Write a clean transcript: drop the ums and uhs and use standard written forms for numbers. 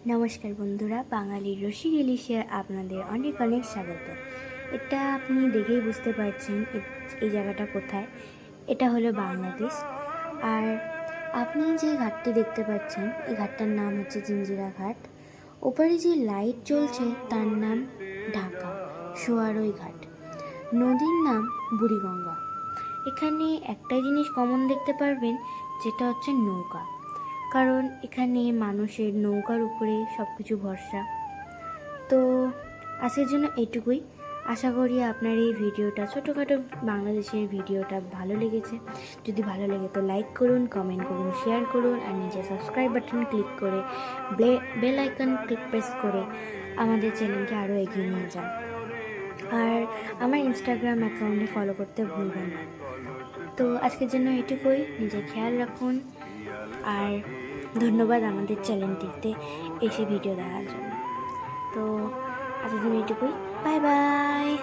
নমস্কার বন্ধুরা, বাঙালির রসিক ইলিশে আপনাদের অনেক অনেক স্বাগত। এটা আপনি দেখেই বুঝতে পারছেন এই জায়গাটা কোথায়। এটা হলো বাংলাদেশ। আর আপনি যে ঘাটটি দেখতে পাচ্ছেন এই ঘাটটার নাম হচ্ছে জিঞ্জিরা ঘাট। ওপারে যে লাইট জ্বলছে তার নাম ঢাকা সোয়ারই ঘাট। নদীর নাম বুড়িগঙ্গা। এখানে একটাই জিনিস কমন দেখতে পারবেন, যেটা হচ্ছে নৌকা। কারণ এখানে মানুষের নৌকার উপরে সব কিছু ভরসা। তো আজকের জন্য এইটুকুই। আশা করি আপনার এই ভিডিওটা, ছোটোখাটো বাংলাদেশের ভিডিওটা ভালো লেগেছে। যদি ভালো লেগে তো লাইক করুন, কমেন্ট করুন, শেয়ার করুন, আর নিচে সাবস্ক্রাইব বাটন ক্লিক করে বেল আইকন প্রেস করে আমাদের চ্যানেলকে আরও এগিয়ে নিয়ে যান। আর আমার ইনস্টাগ্রাম অ্যাকাউন্টে ফলো করতে ভুলবেন না। তো আজকের জন্য এটুকুই। নিজের খেয়াল রাখুন। আর ধন্যবাদ আমাদের চ্যানেলটিতে এসে ভিডিও দেখার জন্য। তো আজকের জন্য এটুকুই। Bye bye.